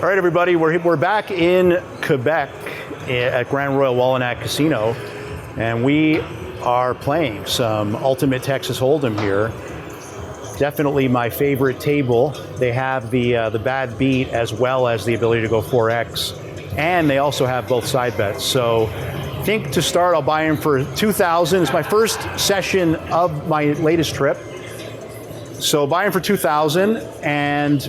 All right, everybody, we're back in Quebec at Grand Royal Wallinac Casino, and we are playing some Ultimate Texas Hold'em here. Definitely my favorite table. They have the bad beat as well as the ability to go 4X, and they also have both side bets. So I think to start, I'll buy in for 2,000. It's my first session of my latest trip. So buy in for 2,000, and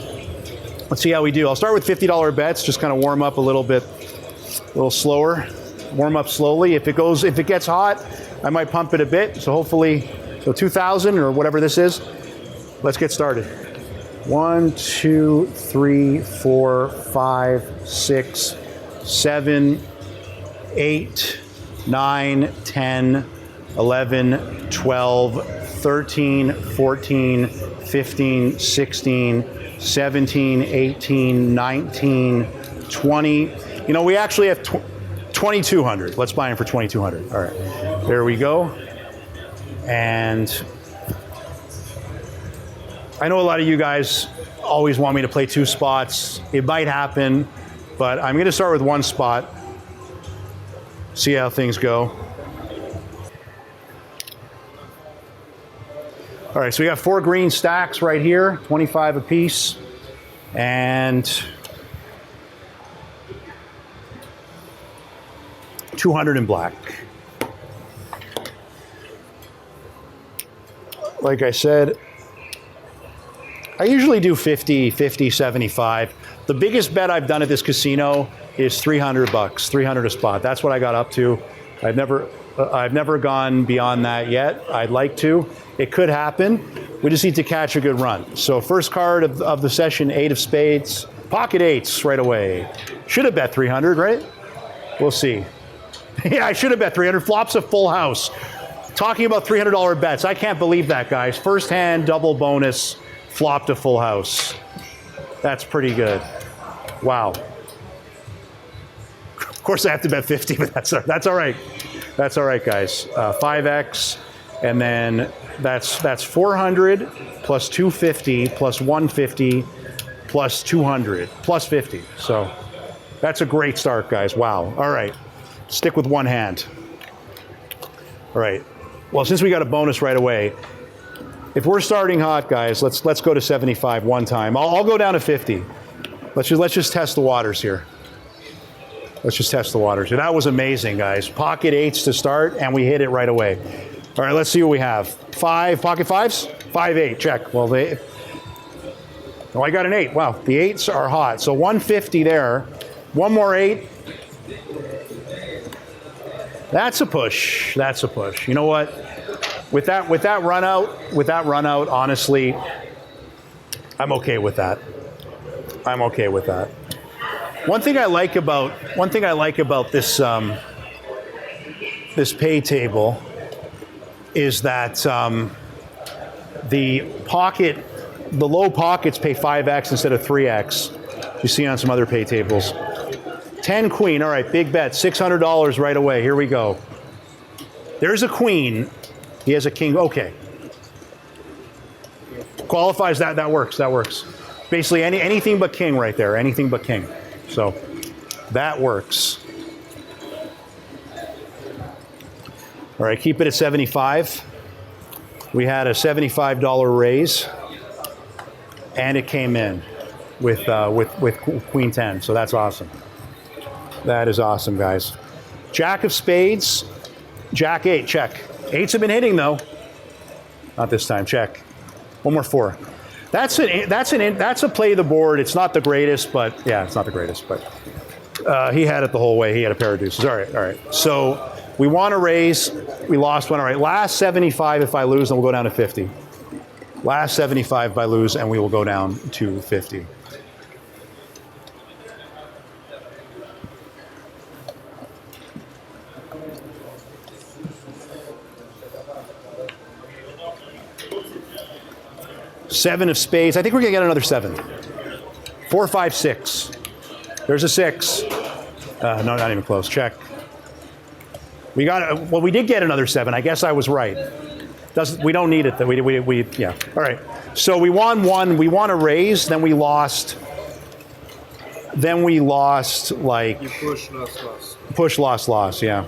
let's see how we do. I'll start with $50 bets, just kind of warm up a little bit, a little slower. Warm up slowly. If it gets hot, I might pump it a bit. So hopefully, 2,000 or whatever this is. Let's get started. 1, 2, 3, 4, 5, 6, 7, 8, 9, 10, 11, 12, 13, 14, 15, 16, 17, 18, 19, 20. You know, we actually have 2,200. Let's buy in for 2,200. All right, there we go. And I know a lot of you guys always want me to play 2 spots. It might happen, but I'm going to start with 1 spot. See how things go. All right, so we got 4 green stacks right here, 25 apiece, and 200 in black. Like I said, I usually do 50, 50, 75. The biggest bet I've done at this casino is $300, 300 a spot. That's what I got up to. I've never gone beyond that yet. I'd like to. It could happen. We just need to catch a good run. So first card of the session, 8 of spades. Pocket 8s right away. Should have bet 300, right? We'll see. Yeah, I should have bet 300. Flops a full house. Talking about $300 bets. I can't believe that, guys. First hand, double bonus, flopped a full house. That's pretty good. Wow. Of course, I have to bet 50, but that's all right. That's all right, guys. 5X, and then that's 400 plus 250 plus 150 plus 200 plus 50. So that's a great start, guys. Wow. All right. Stick with 1 hand. All right. Well, since we got a bonus right away, if we're starting hot, guys, let's go to 75 one time. I'll go down to 50. Let's just test the waters here. Let's just test the waters. That was amazing, guys. Pocket 8s to start, and we hit it right away. All right, let's see what we have. 5 pocket 5s? 5, 8, check. Well, I got an 8. Wow, the 8s are hot. So 150 there. 1 more 8. That's a push. That's a push. You know what? With that run out, honestly, I'm okay with that. I'm okay with that. One thing I like about this this pay table is that the low pockets pay 5X instead of 3X. You see on some other pay tables. 10 queen. All right, big bet. $600 right away. Here we go. There's a queen. He has a king. Okay. Qualifies that. That works. That works. Basically anything but king right there. Anything but king. So that works. All right, keep it at 75. We had a $75 raise, and it came in with Queen 10. So that's awesome. That is awesome, guys. Jack of spades, Jack 8, check. 8s have been hitting though. Not this time. Check. 1 more 4. That's a play of the board. It's not the greatest, but yeah, it's not the greatest. But he had it the whole way. He had a pair of deuces. All right. So we want to raise. We lost 1. All right. Last 75. If I lose, then we'll go down to 50. Last 75 if I lose, and we will go down to 50. Seven of spades. I think we're going to get another 7. 4, 5, 6. There's a 6. No, not even close. Check. We did get another 7. I guess I was right. We don't need it. Yeah. All right. So we won 1. We won a raise. Then we lost Then we lost like... You push, loss. Push, loss, yeah.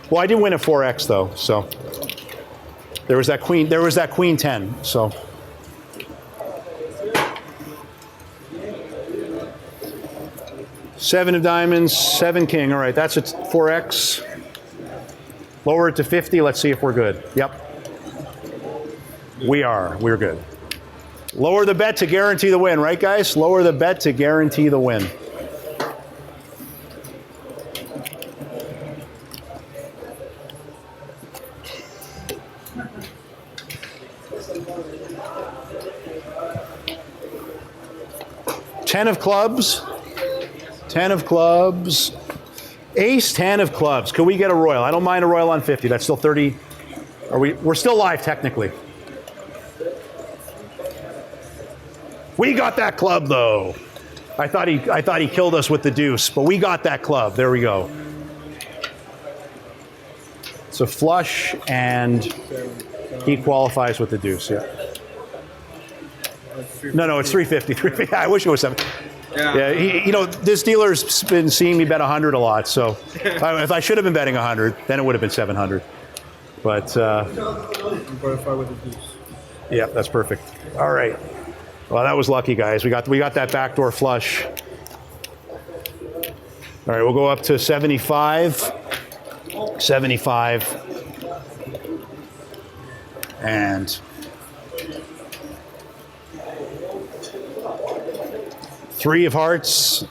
Well, I did win a 4X though, so. There was that queen 10, so. Seven of diamonds, 7 king. All right, that's a 4X. Lower it to 50. Let's see if we're good. Yep. We're good. Lower the bet to guarantee the win, right, guys? Lower the bet to guarantee the win. Ten of clubs. 10 of clubs. Ace, 10 of clubs. Could we get a royal? I don't mind a royal on 50. That's still 30. We're still live technically. We got that club though. I thought he killed us with the deuce, but we got that club. There we go. It's a flush and he qualifies with the deuce, yeah. No, it's 350. 350. I wish it was 7. Yeah, this dealer's been seeing me bet 100 a lot, so if I should have been betting 100, then it would have been 700. But yeah, that's perfect. All right. Well, that was lucky, guys. We got that backdoor flush. All right, we'll go up to 75. 75. And 3 of hearts.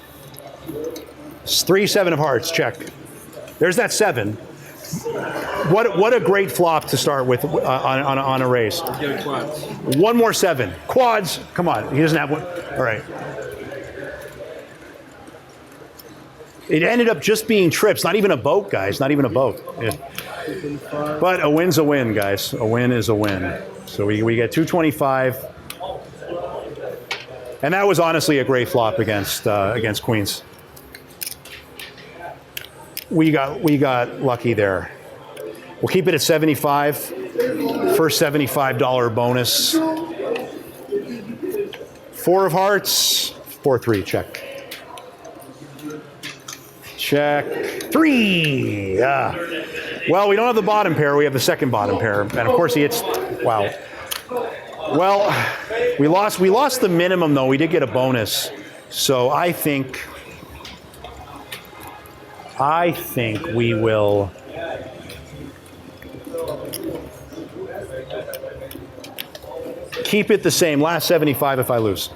3, 7 of hearts, check. There's that 7. What a great flop to start with on a race. Get quads. One more 7. Quads, come on, he doesn't have one. All right. It ended up just being trips, not even a boat, guys, not even a boat. Yeah. But a win's a win, guys. A win is a win. So we get 225. And that was honestly a great flop against queens. We got lucky there. We'll keep it at 75. First $75 bonus. 4 of hearts. 4-3, check. Check. 3. Well, we don't have the bottom pair. We have the second bottom pair, and of course he hits. Wow. Well, we lost the minimum though. We did get a bonus, so I think we will. Keep it the same. Last 75 if I lose.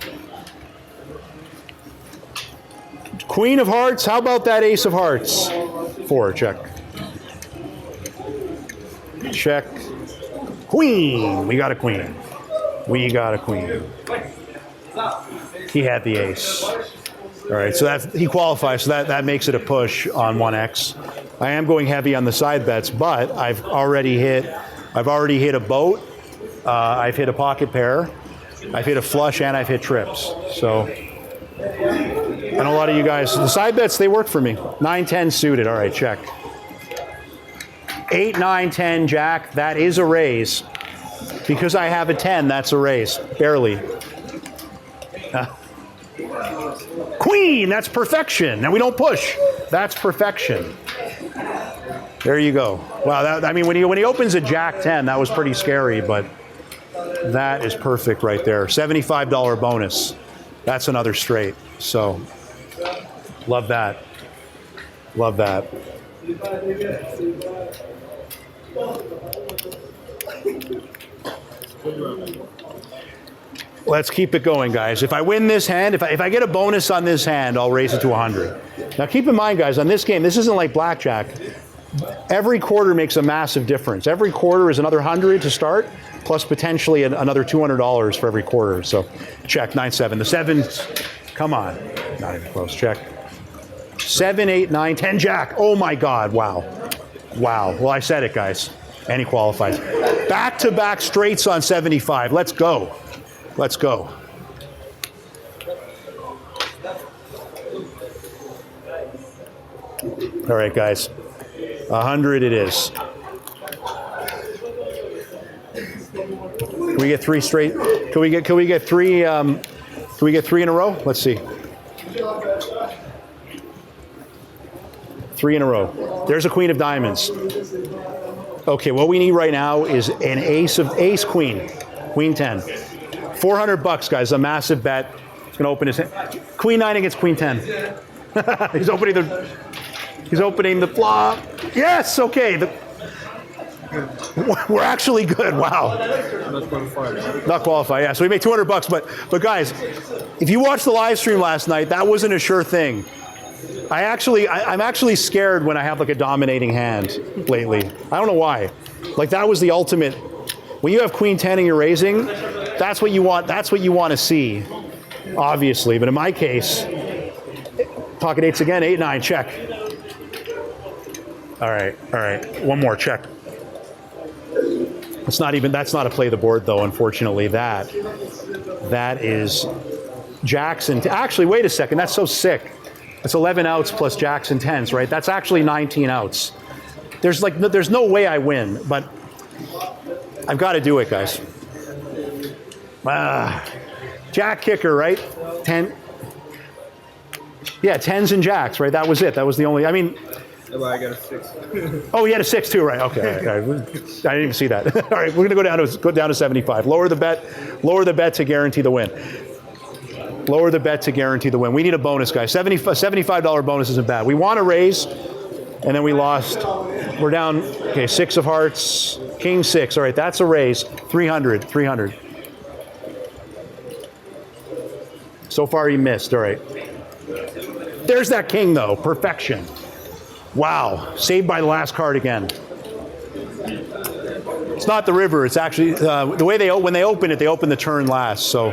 Queen of hearts. How about that ace of hearts? 4. Check. Check. Queen. We got a queen. We got a queen. He had the ace. All right, so he qualifies. So that makes it a push on 1x. I am going heavy on the side bets, but I've already hit a boat. I've hit a pocket pair. I've hit a flush, and I've hit trips. So, and a lot of you guys, the side bets, they work for me. 9-10 suited. All right, check. 8, 9, 10 jack. That is a raise. Because I have a 10, that's a raise. Barely. Queen, that's perfection. And we don't push. That's perfection. There you go. Wow, when he opens a jack 10, that was pretty scary, but that is perfect right there. $75 bonus. That's another straight. So, love that. Love that. Let's keep it going, guys. If I win this hand, if I get a bonus on this hand, I'll raise it to 100. Now keep in mind, guys, on this game, this isn't like blackjack. Every quarter makes a massive difference. Every quarter is another 100 to start, plus potentially another $200 for every quarter. So check, 9-7. The 7s, come on. Not even close, check. 7, 8, 9, 10 jack. Oh my God, wow. Wow, well I said it, guys. And he qualifies. Back-to-back straights on 75. Let's go. Let's go. All right, guys. 100 it is. Can we get 3 straight? Can we get 3 in a row? Let's see. Three in a row. There's a queen of diamonds. Okay, what we need right now is an ace queen. Queen 10. 400 bucks, guys, a massive bet. He's gonna open his hand. Queen 9 against Queen 10. He's opening the flop. Yes, okay. We're actually good, wow. Not qualified. Not qualified, yeah. So we made 200 bucks, but guys, if you watched the live stream last night, that wasn't a sure thing. I'm actually scared when I have like a dominating hand lately. I don't know why. Like that was the ultimate. When you have Queen 10 and you're raising, that's what you want. That's what you want to see, obviously. But in my case, pocket eights again, 8-9, check. All right. One more, check. That's not a play the board though, unfortunately. That is Jackson. Actually, wait a second, that's so sick. That's 11 outs plus jacks and 10s, right? That's actually 19 outs. There's no way I win, but I've got to do it, guys. Jack kicker, right? 10. Yeah, 10s and jacks, right? That was it. That was the only, I mean. Well, I got a 6. Oh, you had a 6 too, right? Okay. All right. I didn't even see that. All right, we're going to go down to 75. Lower the bet to guarantee the win. Lower the bet to guarantee the win. We need a bonus, guys. $75 bonus isn't bad. We want to raise, and then we lost. We're down, okay, 6 of hearts, king 6. All right, that's a raise. 300. So far he missed, all right. There's that king though, perfection. Wow, saved by the last card again. It's not the river, it's actually, the way when they open it, they open the turn last, so.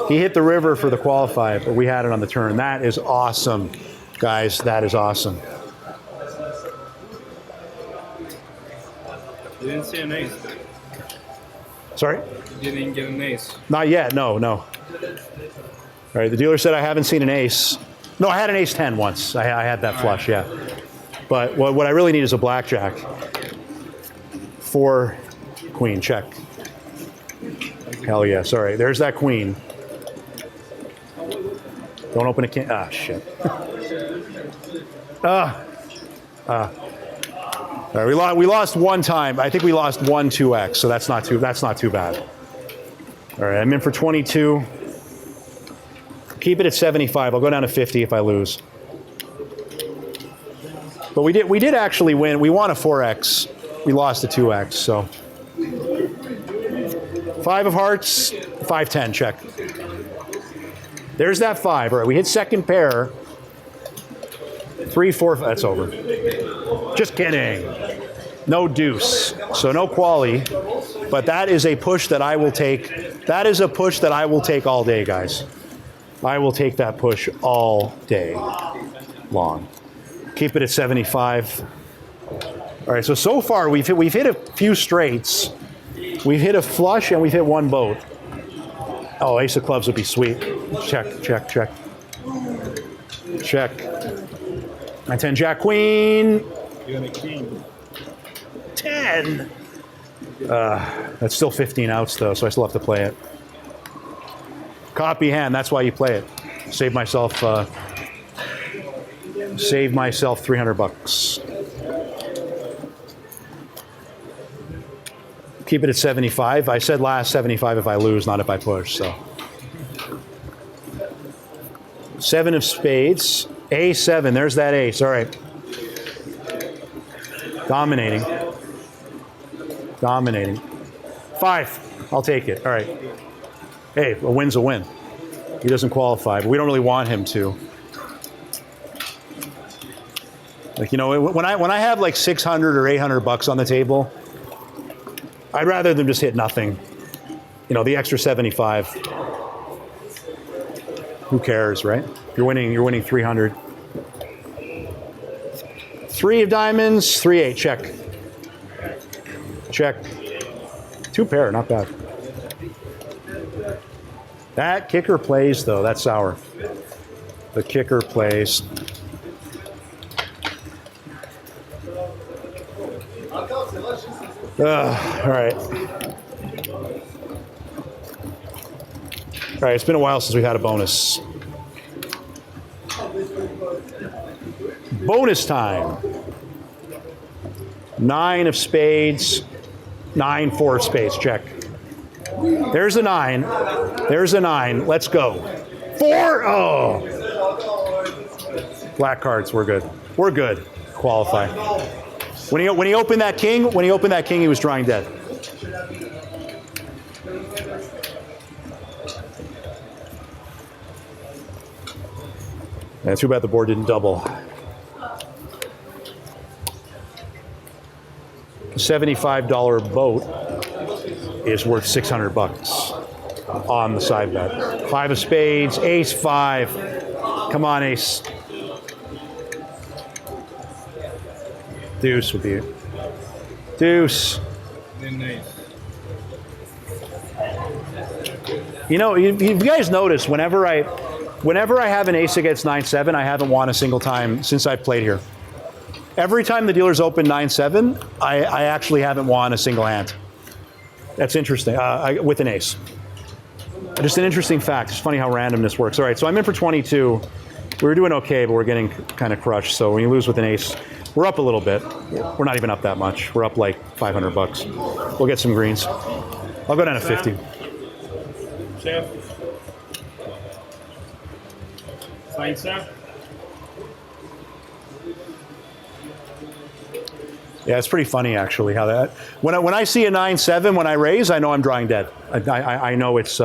He hit the river for the qualify, but we had it on the turn. That is awesome, guys. That is awesome. You didn't see an ace. Sorry? You didn't get an ace. Not yet, no. All right, the dealer said I haven't seen an ace. No, I had an ace 10 once. I had that flush, yeah. But what I really need is a blackjack. 4 queen, check. Hell yes, all right, there's that queen. Don't open a king. Ah, shit. All right, we lost one time. I think we lost 1-2x, so that's not too bad. All right, I'm in for 22. Keep it at 75. I'll go down to 50 if I lose. But we did actually win. We won a 4x. We lost a 2x. So 5 of hearts, 5-10. Check. There's that 5. All right, we hit second pair. 3, 4. That's over. Just kidding. No deuce. So no quali. But that is a push that I will take. That is a push that I will take all day, guys. I will take that push all day long. Keep it at 75. All right, so far we've hit a few straights. We've hit a flush and we've hit one boat. Oh, ace of clubs would be sweet. Check. 10 jack queen. You got a king. 10. That's still 15 outs though, so I still have to play it. Copy hand, that's why you play it. Save myself 300 bucks. Keep it at 75. I said last 75 if I lose, not if I push, so. 7 of spades, A7, there's that ace, all right. Dominating. 5, I'll take it, all right. Hey, a win's a win. He doesn't qualify, but we don't really want him to. Like, you know, when I have like 600 or 800 bucks on the table, I'd rather them just hit nothing. You know, the extra 75. Who cares, right? You're winning 300. 3 of diamonds, 3-8, check. 2 pair, not bad. That kicker plays though, that's sour. The kicker plays. All right. All right, it's been a while since we've had a bonus. Bonus time. 9 of spades. 9, 4 of spades. Check. There's a 9. There's a 9. Let's go. 4. Oh. Black cards. We're good. We're good. Qualify. When he opened that king, he was drawing dead. Yeah, too bad the board didn't double. $75 boat is worth $600 on the side bet. 5 of spades, ace 5. Come on, ace. Deuce would be it. Deuce. Then ace. You know, you guys notice whenever I have an ace against 9-7, I haven't won a single time since I've played here. Every time the dealers open 9-7, I actually haven't won a single hand. That's interesting, with an ace. Just an interesting fact. It's funny how random this works. All right, so I'm in for 22. We were doing okay, but we're getting kind of crushed. So when you lose with an ace, we're up a little bit. We're not even up that much. We're up like $500. We'll get some greens. I'll go down to 50. Chef. Fine, sir. Yeah, it's pretty funny actually how that. When I see a 9-7 when I raise, I know I'm drawing dead. I know it's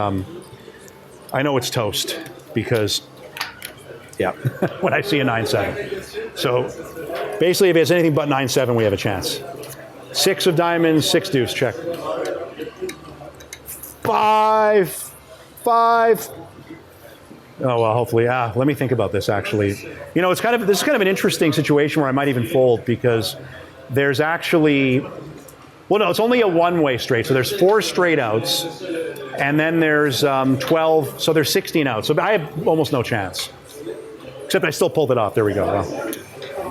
toast because yeah, when I see a 9-7. So basically, if it's anything but 9-7, we have a chance. 6 of diamonds, 6 deuce, check. 5. Oh well, hopefully. Let me think about this. Actually, you know, this is kind of an interesting situation where I might even fold because there's actually, well, no, it's only a one-way straight. So there's 4 straight outs, and then there's 12. So there's 16 outs. So I have almost no chance, except I still pulled it off. There we go. Well,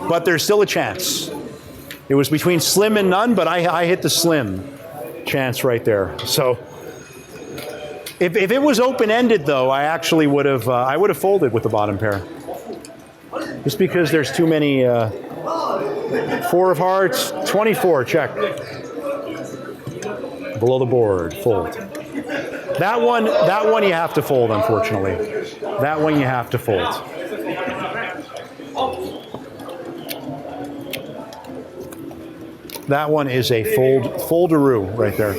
but there's still a chance. It was between slim and none, but I hit the slim chance right there. So. If it was open-ended, though, I actually would have folded with the bottom pair, just because there's too many. 4 of hearts, 24, check. Below the board, fold. That one you have to fold, unfortunately. That one you have to fold. That one is a foldaroo right there.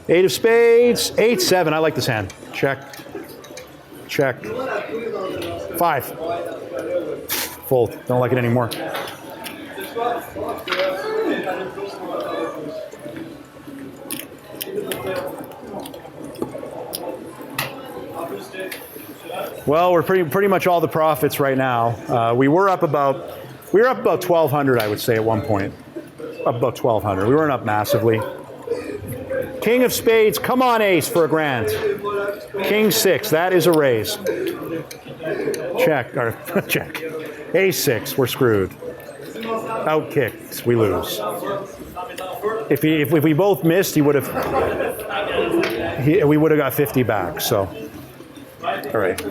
Eight of spades, 8-7. I like this hand. Check. 5. Fold. Don't like it anymore. Well, we're pretty much all the profits right now. We were up about 1,200, I would say, at one point. Up about 1,200. We weren't up massively. King of spades, come on, ace for a grand. King 6, that is a raise. Check, or check. Ace 6, we're screwed. Out kicked, we lose. If we both missed, we would have got 50 back. So, all right,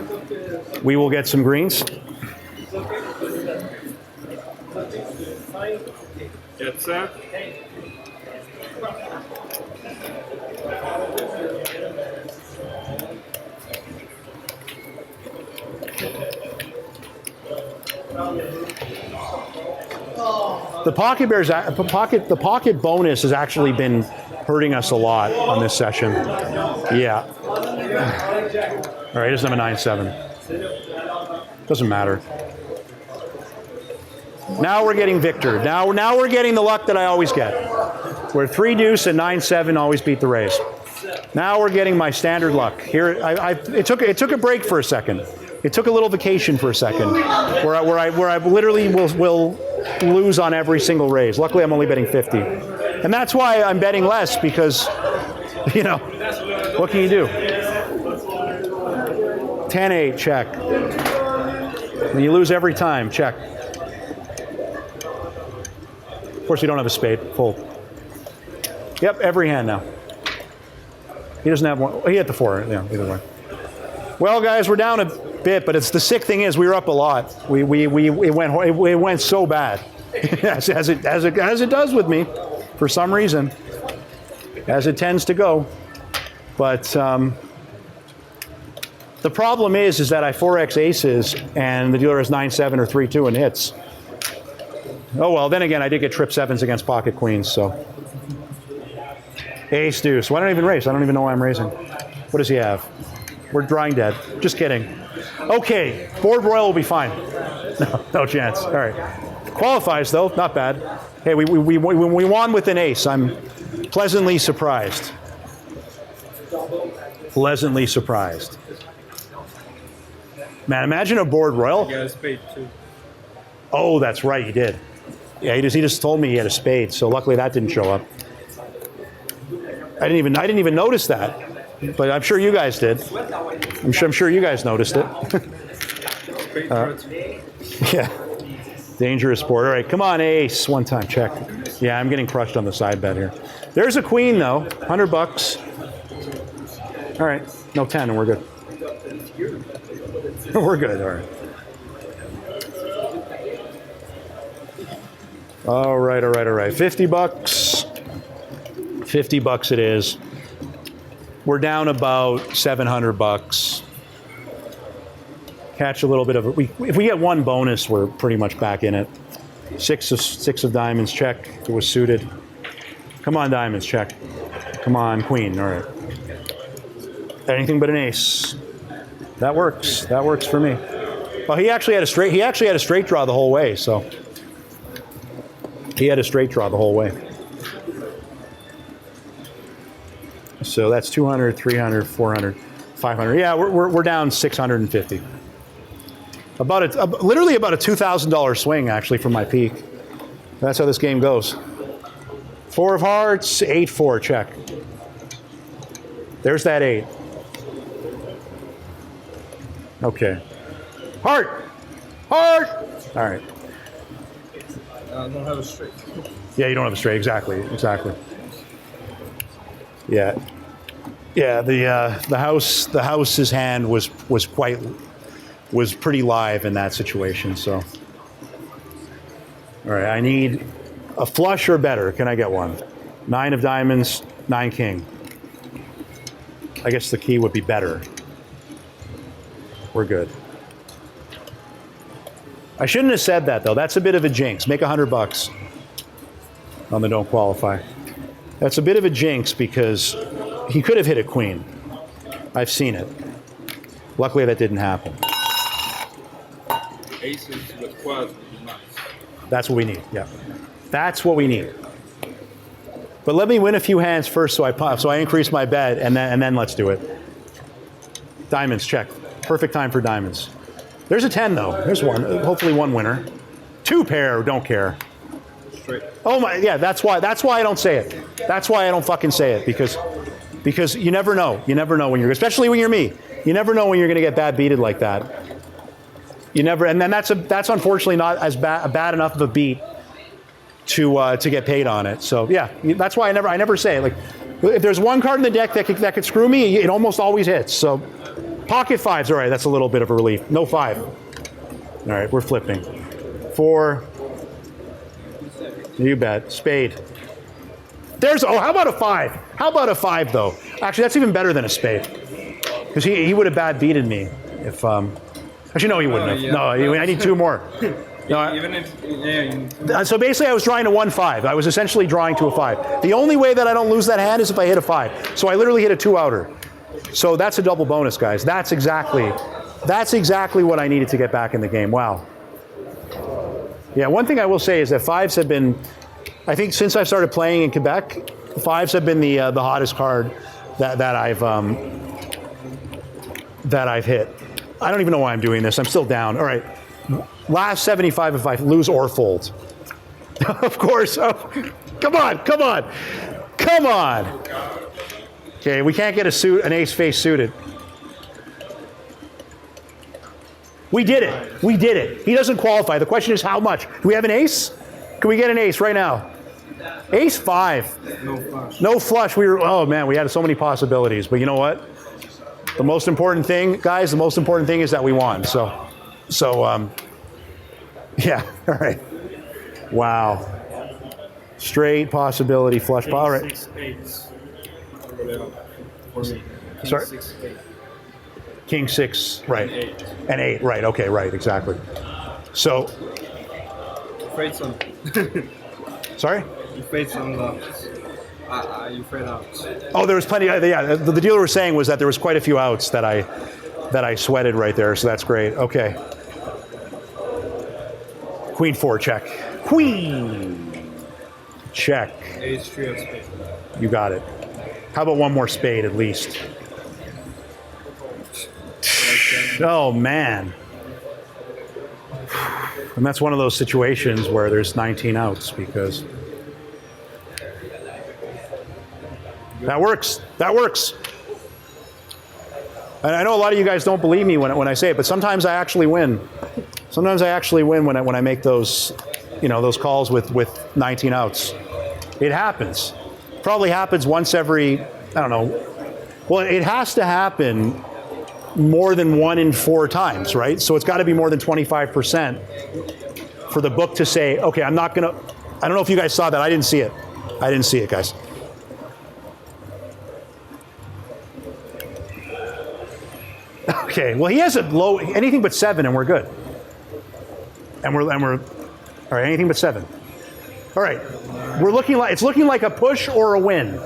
we will get some greens. Yes, sir. The pocket bonus has actually been hurting us a lot on this session. Yeah. All right, he doesn't have a 9-7. Doesn't matter. Now we're getting Victor. Now we're getting the luck that I always get, where 3 deuce and 9-7 always beat the raise. Now we're getting my standard luck. Here, it took a break for a second. It took a little vacation for a second, where I literally will lose on every single raise. Luckily, I'm only betting 50, and that's why I'm betting less because, you know, what can you do? 10-8, check. When you lose every time, check. course, we don't have a spade. Fold. Yep, every hand now. He doesn't have one. He hit the 4. Yeah, either way. Well, guys, we're down a bit, but it's the sick thing is we were up a lot. It went so bad, as it does with me, for some reason, as it tends to go. But the problem is that I 4x aces and the dealer has 9-7 or 3-2 and hits. Oh well, then again, I did get trip 7s against pocket queens, so. Ace deuce. Why don't I even raise? I don't even know why I'm raising. What does he have? We're drawing dead. Just kidding. Okay, board royal will be fine. No chance. All right. Qualifies though, not bad. Hey, we won with an ace. I'm pleasantly surprised. Pleasantly surprised. Man, imagine a board royal. You got a spade too. Oh, that's right, he did. Yeah, he just told me he had a spade, so luckily that didn't show up. I didn't even notice that, but I'm sure you guys did. I'm sure you guys noticed it. Yeah, dangerous board. All right, come on, ace. One time, check. Yeah, I'm getting crushed on the side bet here. There's a queen though, $100. All right, no 10, and we're good. We're good. All right. All right. $50. $50 it is. We're down about $700. Catch a little bit of it. If we get one bonus, we're pretty much back in it. Six of diamonds, check. If it was suited. Come on, diamonds, check. Come on, queen. All right. Anything but an ace. That works. That works for me. Well, he actually had a straight draw the whole way. So he had a straight draw the whole way. So that's 200, 300, 400, 500. Yeah, we're down 650. Literally about a $2,000 swing actually from my peak. That's how this game goes. 4 of hearts, 8-4, check. There's that 8. Okay. Heart! Heart! All right. I don't have a straight. Yeah, you don't have a straight. Exactly. Yeah. Yeah, the house's hand was pretty live in that situation, so. All right, I need a flush or better. Can I get one? 9 of diamonds, 9 king. I guess the key would be better. We're good. I shouldn't have said that though. That's a bit of a jinx. Make $100 on the don't qualify. That's a bit of a jinx because he could have hit a queen. I've seen it. Luckily that didn't happen. Aces with quads would be nice. That's what we need, yeah. That's what we need. But let me win a few hands first so I increase my bet and then let's do it. Diamonds, check. Perfect time for diamonds. There's a 10 though. There's one. Hopefully one winner. 2 pair, don't care. Straight. Oh my, yeah, that's why I don't say it. That's why I don't fucking say it because you never know. You never know when you're, especially when you're me. You never know when you're going to get bad beated like that. You never, and then that's unfortunately not as bad enough of a beat to get paid on it. So yeah, that's why I never say it. Like if there's one card in the deck that could screw me, it almost always hits. So pocket 5s, all right, that's a little bit of a relief. No 5. All right, we're flipping. 4. You bet. Spade. How about a 5? How about a 5 though? Actually, that's even better than a spade. Because he would have bad beated me if, actually no, he wouldn't have. Yeah. No, I need 2 more. No, Even if, yeah, so basically I was drawing a 1-5. I was essentially drawing to a 5. The only way that I don't lose that hand is if I hit a 5. So I literally hit a 2-outer. So that's a double bonus, guys. That's exactly what I needed to get back in the game. Wow. Yeah, one thing I will say is that 5s have been, I think since I started playing in Quebec, 5s have been the hottest card that I've hit. I don't even know why I'm doing this. I'm still down. All right. Last 75 if I lose or fold. Of course. Oh, come on. Okay, we can't get an ace face suited. We did it. He doesn't qualify. The question is how much. Do we have an ace? Can we get an ace right now? Ace 5. No flush. No flush. Oh man, we had so many possibilities. But you know what? The most important thing, guys, the most important thing is that we won. Yeah, all right. Wow. Straight possibility, flush. All right. 6, 8. For me. Sorry? 6, 8. King 6, right. 8. And 8, right. Okay, right, exactly. So, Fade some. sorry? You fade some you fade out. Oh, there was plenty. Yeah, the dealer was saying was that there was quite a few outs that I sweated right there. So that's great. Okay. Queen 4 check. Queen check. Ace 3 of spade. You got it. How about one more spade at least? Oh man. And that's one of those situations where there's 19 outs because that works. That works. And I know a lot of you guys don't believe me when I say it, but sometimes I actually win. Sometimes I actually win when I make those, those calls with 19 outs. It happens. Probably happens once every, I don't know. Well, it has to happen more than 1 in 4 times, right? So it's got to be more than 25% for the book to say, okay, I'm not going to, I don't know if you guys saw that. I didn't see it. I didn't see it, guys. Okay, well, he has a low, anything but 7, and we're good. And we're all right, anything but 7. All right, it's looking like a push or a win.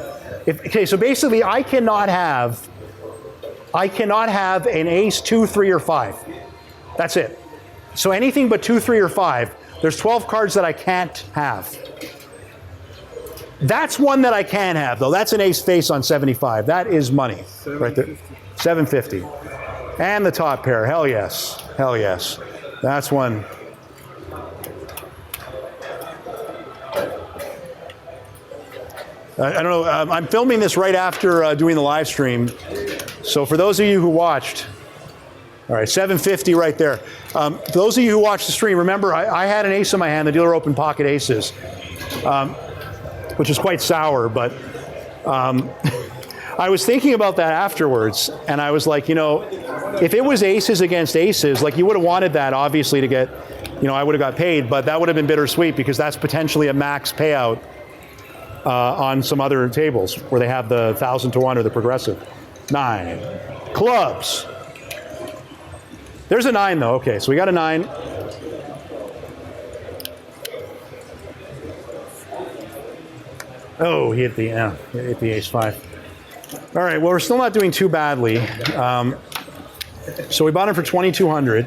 Okay, so basically I cannot have an ace, 2, 3, or 5. That's it. So anything but 2, 3, or 5, there's 12 cards that I can't have. That's one that I can have, though. That's an ace face on 75. That is money right there. 750. And the top pair. Hell yes. Hell yes. That's one. I don't know. I'm filming this right after doing the live stream. So for those of you who watched, all right, 750 right there. Those of you who watched the stream, remember I had an ace in my hand. The dealer opened pocket aces, which is quite sour. But I was thinking about that afterwards, and I was like, if it was aces against aces, like you would have wanted that obviously to get, I would have got paid, but that would have been bittersweet because that's potentially a max payout on some other tables where they have the 1,000 to 1 or the progressive. 9. Clubs. There's a 9 though. Okay, so we got a 9. Oh, he hit the ace 5. All right, well, we're still not doing too badly. So we bought him for 2,200.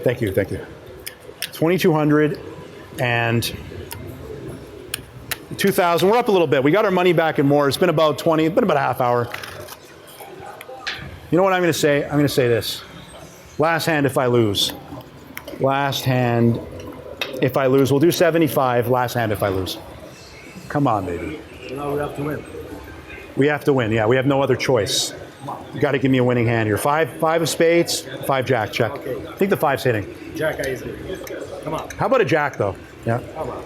Thank you. 2,200 and 2,000. We're up a little bit. We got our money back and more. It's been about a half hour. You know what I'm going to say? I'm going to say this. Last hand if I lose. Last hand if I lose. We'll do 75. Last hand if I lose. Come on, baby. Now we have to win. We have to win. Yeah, we have no other choice. You got to give me a winning hand here. 5 of spades, 5 jack, check. Okay. I think the 5's hitting. Jack is good. Come on. How about a jack, though? Yeah. Come on.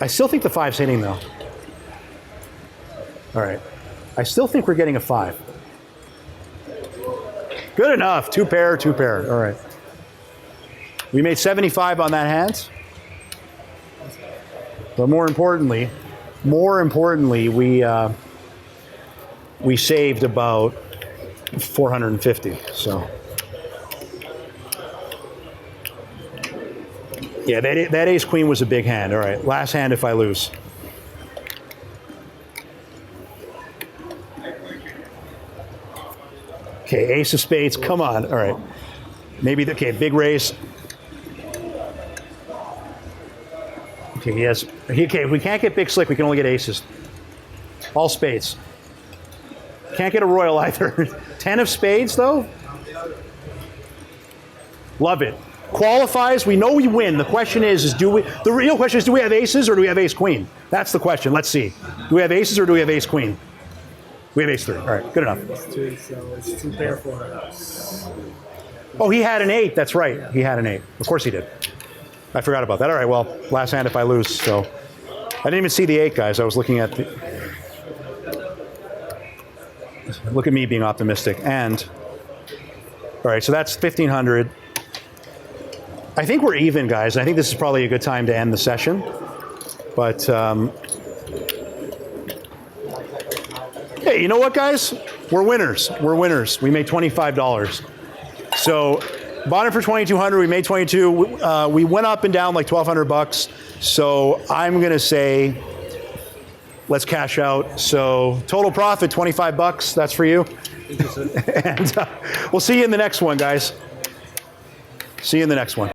I still think the 5's hitting, though. All right. I still think we're getting a 5. Good enough. 2 pair, 2 pair. All right. We made 75 on that hand. But more importantly, we saved about 450. So yeah, that ace queen was a big hand. All right, last hand if I lose. Okay, ace of spades. Come on. All right, maybe okay, big raise. Okay, yes. Okay, if we can't get big slick, we can only get aces. All spades. Can't get a royal either. 10 of spades, though? Love it. Qualifies, we know we win. The question is the real question is, do we have aces or do we have ace queen? That's the question. Let's see. Do we have aces or do we have ace queen? We have ace 3. All right, good enough. It's 2 pair for us. Oh, he had an 8. That's right. He had an 8. Of course he did. I forgot about that. All right, well, last hand if I lose. So I didn't even see the 8, guys. I was looking at the... Look at me being optimistic. And, all right, so that's 1,500. I think we're even, guys. I think this is probably a good time to end the session. But, hey, you know what, guys? We're winners. We're winners. We made $25. So bought it for 2,200. We made 22. We went up and down like 1,200 bucks. So I'm going to say, let's cash out. So total profit, 25 bucks. That's for you. And we'll see you in the next one, guys. See you in the next one.